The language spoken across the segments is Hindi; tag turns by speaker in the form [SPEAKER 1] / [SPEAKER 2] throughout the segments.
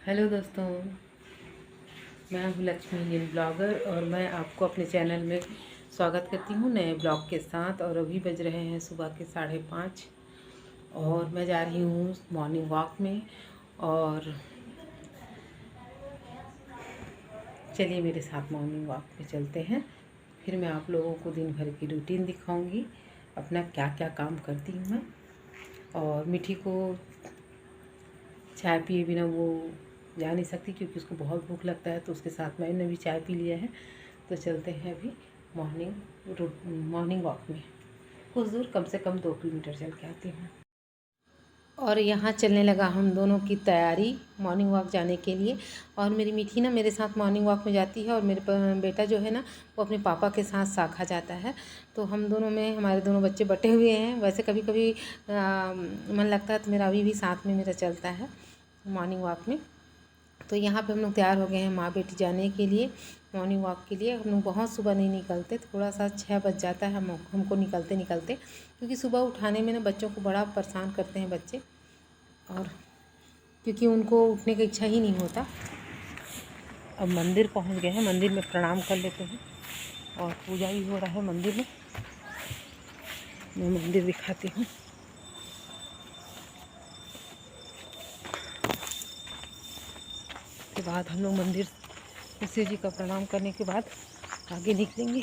[SPEAKER 1] हेलो दोस्तों, मैं हूँ लक्ष्मी इंडियन ब्लॉगर और मैं आपको अपने चैनल में स्वागत करती हूँ नए ब्लॉग के साथ। और अभी बज रहे हैं सुबह के 5:30 और मैं जा रही हूँ मॉर्निंग वॉक में। और चलिए मेरे साथ मॉर्निंग वॉक पे चलते हैं। फिर मैं आप लोगों को दिन भर की रूटीन दिखाऊंगी, अपना क्या क्या काम करती हूँ मैं। और मीठी को चाय पिए बिना वो जा नहीं सकती क्योंकि उसको बहुत भूख लगता है, तो उसके साथ मैंने भी चाय पी लिया है। तो चलते हैं अभी मॉर्निंग वॉक में। कुछ दूर, कम से कम 2 किलोमीटर चल के आती हूँ। और यहाँ चलने लगा हम दोनों की तैयारी मॉर्निंग वॉक जाने के लिए। और मेरी मीठी ना मेरे साथ मॉर्निंग वॉक में जाती है और मेरे बेटा जो है ना वो अपने पापा के साथ शाखा जाता है। तो हम दोनों में हमारे दोनों बच्चे बटे हुए हैं। वैसे कभी कभी मन लगता है तो मेरा अभी भी साथ में मेरा चलता है मॉर्निंग वॉक में। तो यहाँ पे हम लोग तैयार हो गए हैं माँ बेटी जाने के लिए मॉर्निंग वॉक के लिए। हम लोग बहुत सुबह नहीं निकलते, थोड़ा सा 6 बज जाता है हमको निकलते निकलते, क्योंकि सुबह उठाने में ना बच्चों को बड़ा परेशान करते हैं बच्चे। और क्योंकि उनको उठने की इच्छा ही नहीं होता। अब मंदिर पहुँच गए हैं, मंदिर में प्रणाम कर लेते हैं और पूजा भी हो रहा है मंदिर में। मैं मंदिर दिखाती हूँ। के बाद हम लोग मंदिर शिव जी का प्रणाम करने के बाद आगे निकलेंगे।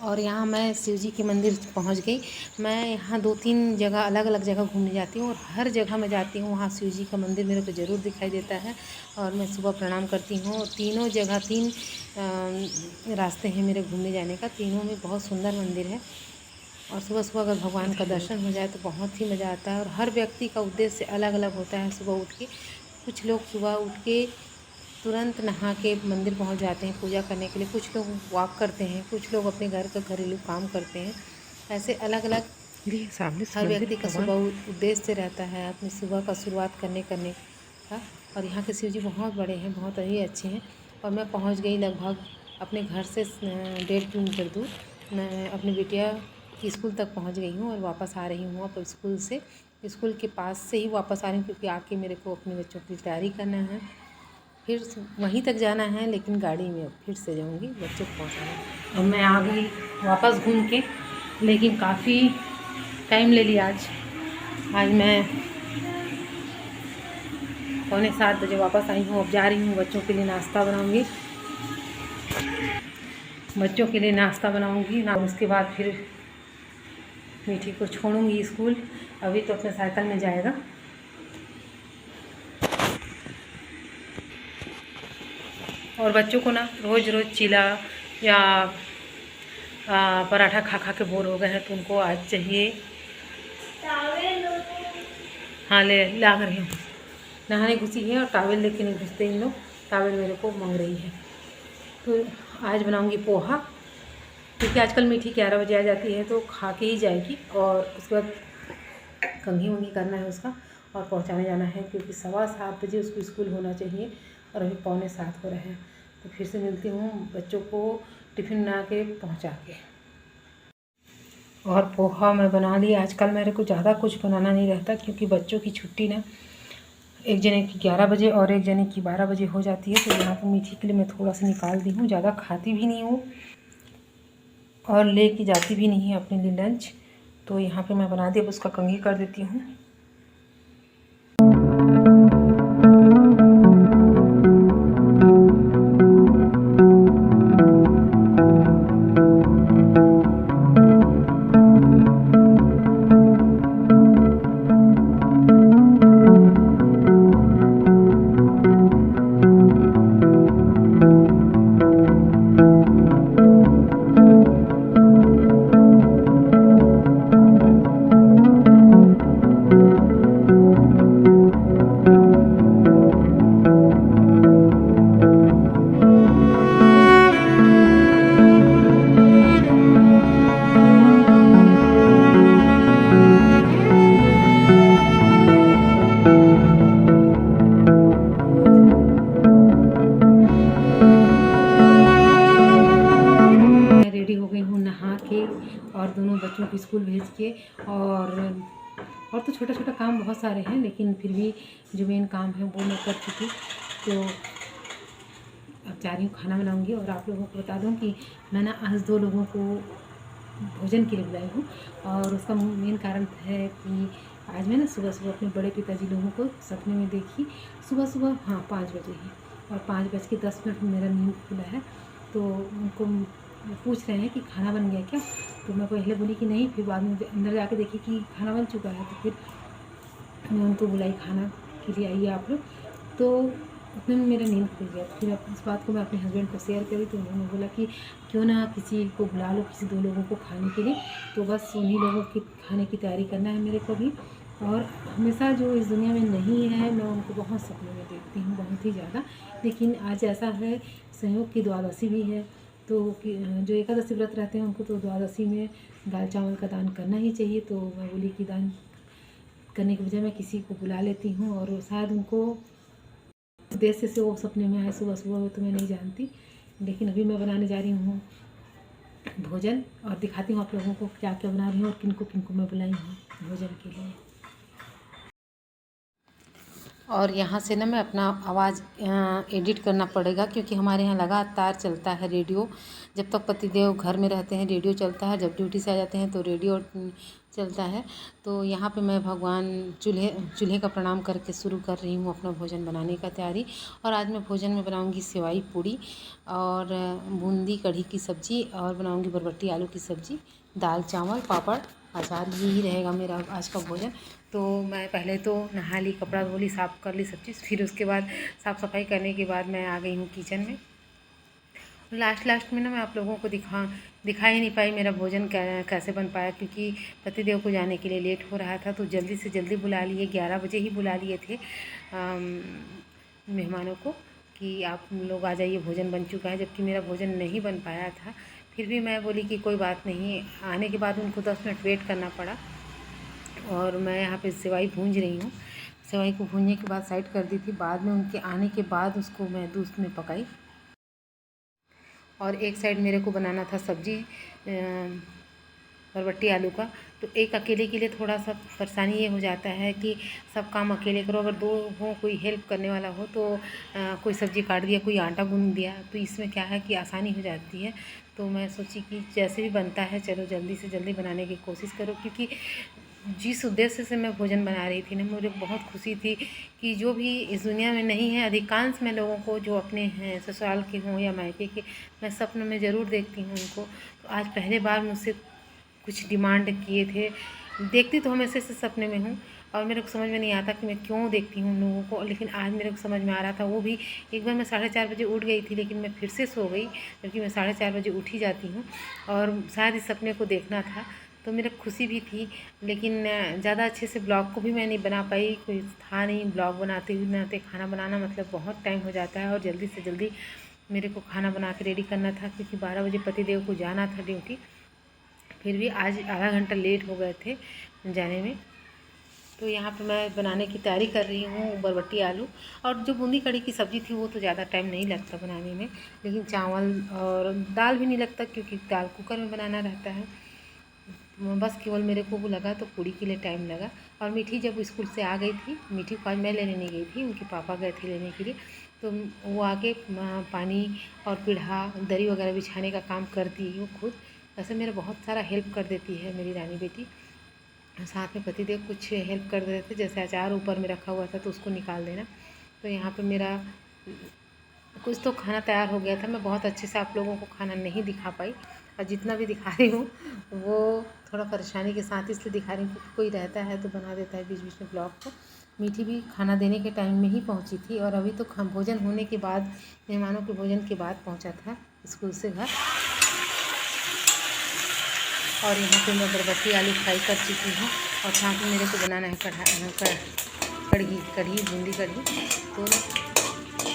[SPEAKER 1] और यहाँ मैं शिव जी के मंदिर पहुँच गई। मैं यहाँ 2-3 जगह अलग अलग जगह घूमने जाती हूँ और हर जगह मैं जाती हूँ वहाँ शिव जी का मंदिर मेरे को ज़रूर दिखाई देता है। और मैं सुबह प्रणाम करती हूँ। तीनों जगह 3 रास्ते हैं मेरे घूमने जाने का, तीनों में बहुत सुंदर मंदिर है। और सुबह सुबह अगर भगवान का दर्शन हो जाए तो बहुत ही मज़ा आता है। और हर व्यक्ति का उद्देश्य अलग अलग होता है। सुबह उठ के कुछ लोग सुबह उठ के तुरंत नहा के मंदिर पहुंच जाते हैं पूजा करने के लिए, कुछ लोग वॉक करते हैं, कुछ लोग अपने घर का घरेलू काम करते हैं। ऐसे अलग अलग हर व्यक्ति का सुबह उद्देश्य रहता है अपनी सुबह का शुरुआत करने का। और यहाँ के शिव जी बहुत बड़े हैं, बहुत ही अच्छे हैं। और मैं पहुँच गई लगभग अपने घर से 1.5 किलोमीटर दूर। मैं अपनी बिटिया की स्कूल तक पहुँच गई हूँ और वापस आ रही हूँ। अब स्कूल के पास से ही वापस आ रही हूँ क्योंकि आके मेरे को अपने बच्चों की तैयारी करना है। फिर वहीं तक जाना है, लेकिन गाड़ी में अब फिर से जाऊंगी बच्चों को पहुँचाने। और मैं आ गई वापस घूम के, लेकिन काफ़ी टाइम ले लिया आज मैं 6:45 बजे वापस आई हूँ। अब जा रही हूँ बच्चों के लिए नाश्ता बनाऊंगी, उसके बाद फिर मीठी को छोड़ूंगी स्कूल। अभी तो अपने साइकिल में जाएगा। और बच्चों को ना रोज़ रोज़ चीला या पराठा खा खा के बोर हो गए हैं, तो उनको आज चाहिए। हाँ, ले ला रही हूँ। नहाने घुसी है और टावल लेके नहीं घुसते इन लोग, टावल मेरे को मांग रही है। तो आज बनाऊंगी पोहा, क्योंकि आजकल मीठी 11 बजे आ जाती है तो खा के ही जाएगी। और उसके बाद कंघी वंघी करना है उसका और पहुंचाने जाना है, क्योंकि 7:15 बजे उसको स्कूल होना चाहिए और अभी 6:45 हो रहे हैं। तो फिर से मिलती हूँ बच्चों को टिफ़िन बना के पहुँचा के। और पोहा मैं बना ली। आजकल मेरे को ज़्यादा कुछ बनाना नहीं रहता, क्योंकि बच्चों की छुट्टी ना एक जने की 11 बजे और एक जने की 12 बजे हो जाती है। तो यहाँ पर मीठी के लिए मैं थोड़ा सा निकाल दी हूँ, ज़्यादा खाती भी नहीं हूँ और ले के जाती भी नहीं है अपने लिए लंच। तो यहाँ पे मैं बना दी, अब उसका कंघी कर देती हूँ। तो छोटा छोटा काम बहुत सारे हैं, लेकिन फिर भी जो मेन काम है वो मैं कर चुकी। तो अब जा रही हूँ खाना बनाऊँगी। और आप लोगों को बता दूँ कि मैं ना आज 2 लोगों को भोजन के लिए बुलाई हूँ, और उसका मेन कारण है कि आज मैं ना सुबह-सुबह अपने बड़े पिताजी लोगों को सपने में देखी। सुबह-सुबह, हाँ, 5 बजे ही, और 5:10 में मेरा नींद खुला है। तो उनको पूछ रहे हैं कि खाना बन गया क्या? तो मैं पहले बोली कि नहीं, फिर बाद में अंदर जाके देखी कि खाना बन चुका है। तो फिर मैं उनको बुलाई खाना के लिए, आइए आप लोग। तो उतने में मेरा नींद खुल गया। फिर इस बात को मैं अपने हस्बैंड को शेयर करी, तो उन्होंने बोला कि क्यों ना किसी को बुला लो, किसी 2 लोगों को खाने के लिए। तो बस उन्हीं लोगों की खाने की तैयारी करना है मेरे को भी। और हमेशा जो इस दुनिया में नहीं है, मैं उनको बहुत सपने में देखती हूँ, बहुत ही ज़्यादा। लेकिन आज ऐसा है, संयोग की द्वादशी भी है, तो जो एकादशी व्रत रहते हैं उनको तो द्वादशी में दाल चावल का दान करना ही चाहिए। तो मैं बोली कि दान करने के बजाय मैं किसी को बुला लेती हूँ, और शायद उनको उद्देश्य से वो सपने में आए सुबह-सुबह, तो मैं नहीं जानती। लेकिन अभी मैं बनाने जा रही हूँ भोजन, और दिखाती हूँ आप लोगों को क्या-क्या बना रही हूँ और किनको-किनको मैं बुलाई हूँ भोजन के लिए। और यहाँ से ना मैं अपना आवाज़ एडिट करना पड़ेगा, क्योंकि हमारे यहाँ लगातार चलता है रेडियो। जब तक पतिदेव घर में रहते हैं रेडियो चलता है, जब ड्यूटी से आ जाते हैं तो रेडियो चलता है। तो यहाँ पे मैं भगवान चूल्हे का प्रणाम करके शुरू कर रही हूँ अपना भोजन बनाने का तैयारी। और आज मैं भोजन में बनाऊँगी सेवई पूड़ी और बूंदी कढ़ी की सब्ज़ी, और बनाऊँगी बरबट्टी आलू की सब्ज़ी, दाल चावल पापड़ अचार, यही रहेगा मेरा आज का भोजन। तो मैं पहले तो नहा ली, कपड़ा धो ली, साफ़ कर ली सब चीज़। फिर उसके बाद साफ़ सफाई करने के बाद मैं आ गई हूँ किचन में। लास्ट में ना मैं आप लोगों को दिखा ही नहीं पाई मेरा भोजन कैसे बन पाया, क्योंकि पतिदेव को जाने के लिए लेट हो रहा था। तो जल्दी से जल्दी बुला लिए, 11 बजे ही बुला लिए थे मेहमानों को कि आप लोग आ जाइए, भोजन बन चुका है, जबकि मेरा भोजन नहीं बन पाया था। फिर भी मैं बोली कि कोई बात नहीं, आने के बाद उनको 10 मिनट वेट करना पड़ा। और मैं यहाँ पे सेवई भूंज रही हूँ। सेवई को भूनने के बाद साइड कर दी थी। बाद में उनके आने के बाद उसको मैं दूध में पकाई। और एक साइड मेरे को बनाना था सब्जी बरबट्टी आलू का। तो एक अकेले के लिए थोड़ा सा परेशानी ये हो जाता है कि सब काम अकेले करो। अगर 2 हो, कोई हेल्प करने वाला हो, तो कोई सब्ज़ी काट दिया, कोई आटा गूँथ दिया, तो इसमें क्या है कि आसानी हो जाती है। तो मैं सोची कि जैसे भी बनता है चलो जल्दी से जल्दी बनाने की कोशिश करो, क्योंकि जिस उद्देश्य से मैं भोजन बना रही थी ना, मुझे बहुत खुशी थी कि जो भी इस दुनिया में नहीं है, अधिकांश मैं लोगों को जो अपने हैं ससुराल के हों या मायके के, मैं सपने में ज़रूर देखती हूँ उनको। तो आज पहले बार मुझसे कुछ डिमांड किए थे। देखती तो हमेशा से सपने में हूँ, और मेरे को समझ में नहीं आता कि मैं क्यों देखती हूँ उन लोगों को। लेकिन आज मेरे को समझ में आ रहा था। वो भी एक बार मैं 4:30 बजे उठ गई थी, लेकिन मैं फिर से सो गई, जबकि मैं 4:30 बजे उठ ही जाती हूँ। और शायद इस सपने को देखना था, तो मेरे खुशी भी थी। लेकिन ज़्यादा अच्छे से ब्लॉग को भी मैं नहीं बना पाई, कोई था नहीं। ब्लॉग बनाते खाना बनाना मतलब बहुत टाइम हो जाता है, और जल्दी से जल्दी मेरे को खाना बना के रेडी करना था, क्योंकि 12 बजे पतिदेव को जाना था ड्यूटी। फिर भी आज आधा घंटा लेट हो गए थे जाने में। तो यहाँ पे मैं बनाने की तैयारी कर रही हूँ बरबट्टी आलू। और जो बूंदी कढ़ी की सब्ज़ी थी वो तो ज़्यादा टाइम नहीं लगता बनाने में, लेकिन चावल और दाल भी नहीं लगता, क्योंकि दाल कुकर में बनाना रहता है। बस केवल मेरे को वो लगा तो पूड़ी के लिए टाइम लगा। और मीठी जब स्कूल से आ गई थी, मीठी को आज मैं लेने नहीं गई थी, उनके पापा गए थे लेने के लिए। तो वो आके पानी और पीढ़ा दरी वगैरह बिछाने का काम करती है वो खुद। वैसे मेरा बहुत सारा हेल्प कर देती है मेरी रानी बेटी। साथ में पतिदेव कुछ हेल्प कर रहे थे, जैसे अचार ऊपर में रखा हुआ था तो उसको निकाल देना। तो यहाँ पे मेरा कुछ तो खाना तैयार हो गया था। मैं बहुत अच्छे से आप लोगों को खाना नहीं दिखा पाई, और जितना भी दिखा रही हूँ वो थोड़ा परेशानी के साथ इसलिए दिखा रही हूँ, क्योंकि कोई रहता है तो बना देता है बीच बीच में ब्लॉग को। मीठी भी खाना देने के टाइम में ही पहुँची थी, और अभी तो भोजन होने के बाद, मेहमानों के भोजन के बाद पहुँचा था स्कूल से घर। और यहाँ पे मैं बरबट्टी आलू फ्राई कर चुकी हूँ, और साथ में मेरे को बनाना है कढ़ी बूंदी कढ़ी। तो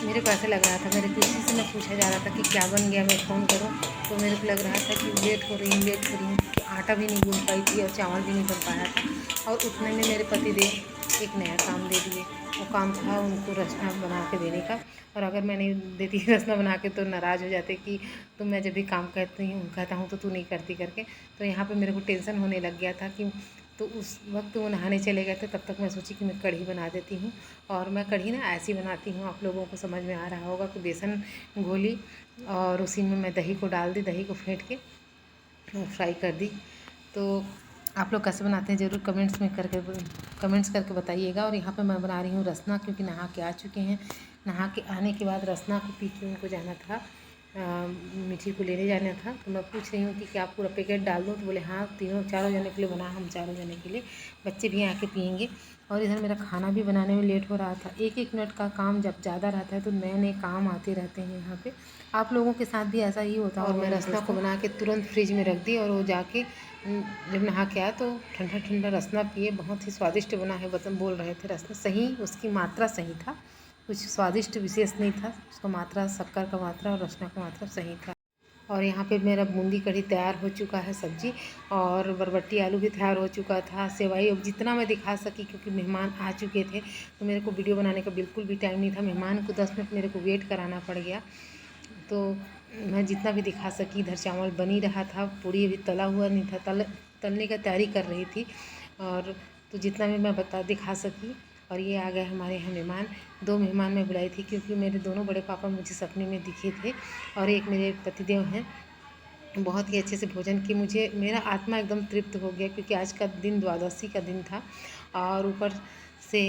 [SPEAKER 1] मेरे को ऐसा लग रहा था, मेरे किसी से मैं पूछा जा रहा था कि क्या बन गया, मैं फ़ोन करूँ। तो मेरे को लग रहा था कि लेट हो रही हूँ, क्योंकि आटा भी नहीं गूँथ पाई थी और चावल भी नहीं बन पाया था। और उतने में मेरे पतिदेव एक नया काम दे दिए। वो काम था उनको रसना बना के देने का, और अगर मैं नहीं देती रसना बना के तो नाराज़ हो जाते कि तुम मैं जब भी काम कहता हूँ तो तू नहीं करती करके। तो यहाँ पे मेरे को टेंशन होने लग गया था कि तो उस वक्त वो नहाने चले गए थे, तब तक मैं सोची कि मैं कढ़ी बना देती हूँ। और मैं कढ़ी ना ऐसी बनाती हूँ, आप लोगों को समझ में आ रहा होगा कि बेसन घोली और उसी में मैं दही को डाल दी, दही को फेंट के फ्राई कर दी। तो आप लोग कैसे बनाते हैं ज़रूर कमेंट्स करके बताइएगा। और यहाँ पे मैं बना रही हूँ रसना, क्योंकि नहा के आ चुके हैं। नहा के आने के बाद रसना को पी के उनको जाना था, मीठी को लेने जाना था। तो मैं पूछ रही हूँ कि क्या पूरा पैकेट डाल दूँ, तो बोले हाँ, चारों जने के लिए बना, हम चारों जने के लिए, बच्चे भी आके पियेंगे। और इधर मेरा खाना भी बनाने में लेट हो रहा था। एक एक मिनट का काम जब ज़्यादा रहता है तो नए नए काम आते रहते हैं यहाँ पे। आप लोगों के साथ भी ऐसा ही होता है। और मैं रसना को बना के तुरंत फ्रिज में रख दी, और वो जाके जब नहा के आया तो ठंडा ठंडा रसना पिए। बहुत ही स्वादिष्ट बना है, बतन बोल रहे थे रसना सही, उसकी मात्रा सही था, कुछ स्वादिष्ट विशेष नहीं था। उसका मात्रा, शक्कर का मात्रा और रसना का मात्रा सही था। और यहाँ पे मेरा बूंदी कढ़ी तैयार हो चुका है, सब्जी, और बरबट्टी आलू भी तैयार हो चुका था, सेवई। अब जितना मैं दिखा सकी, क्योंकि मेहमान आ चुके थे तो मेरे को वीडियो बनाने का बिल्कुल भी टाइम नहीं था। मेहमान को 10 मिनट मेरे को वेट कराना पड़ गया, तो मैं जितना भी दिखा सकी। इधर चावल बन ही रहा था, पूरी अभी तला हुआ नहीं था, तलने का तैयारी कर रही थी। और तो जितना भी मैं दिखा सकी। और ये आ गए हमारे यहाँ मेहमान। 2 मेहमान मैं बुलाई थी, क्योंकि मेरे दोनों बड़े पापा मुझे सपने में दिखे थे, और एक मेरे पतिदेव हैं। बहुत ही अच्छे से भोजन की, मुझे मेरा आत्मा एकदम तृप्त हो गया, क्योंकि आज का दिन द्वादशी का दिन था, और ऊपर से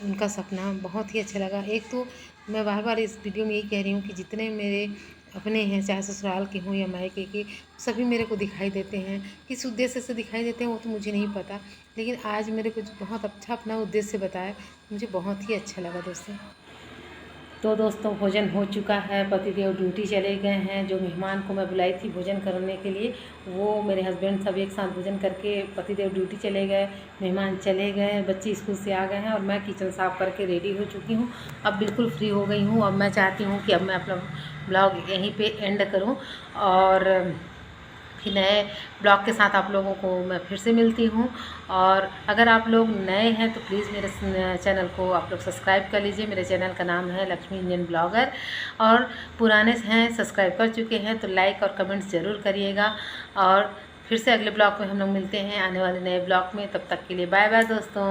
[SPEAKER 1] उनका सपना बहुत ही अच्छा लगा। एक तो मैं बार बार इस वीडियो में यही कह रही हूँ कि जितने मेरे अपने हैं, चाहे ससुराल के हों या मायके के, सभी मेरे को दिखाई देते हैं। किस उद्देश्य से दिखाई देते हैं वो तो मुझे नहीं पता, लेकिन आज मेरे को बहुत अच्छा अपना उद्देश्य बताया, मुझे बहुत ही अच्छा लगा दोस्तों। तो दोस्तों भोजन हो चुका है, पतिदेव ड्यूटी चले गए हैं। जो मेहमान को मैं बुलाई थी भोजन करने के लिए, वो मेरे हस्बैंड सब एक साथ भोजन करके पतिदेव ड्यूटी चले गए, मेहमान चले गए, बच्चे स्कूल से आ गए हैं, और मैं किचन साफ़ करके रेडी हो चुकी हूँ। अब बिल्कुल फ्री हो गई हूँ। अब मैं चाहती हूँ कि अब मैं अपना ब्लॉग यहीं पर एंड करूँ, और फिर नए ब्लॉग के साथ आप लोगों को मैं फिर से मिलती हूँ। और अगर आप लोग नए हैं तो प्लीज़ मेरे चैनल को आप लोग सब्सक्राइब कर लीजिए। मेरे चैनल का नाम है लक्ष्मी इंडियन ब्लॉगर, और पुराने हैं सब्सक्राइब कर चुके हैं तो लाइक और कमेंट्स ज़रूर करिएगा। और फिर से अगले ब्लॉग में हम लोग मिलते हैं, आने वाले नए ब्लॉग में। तब तक के लिए बाय बाय दोस्तों।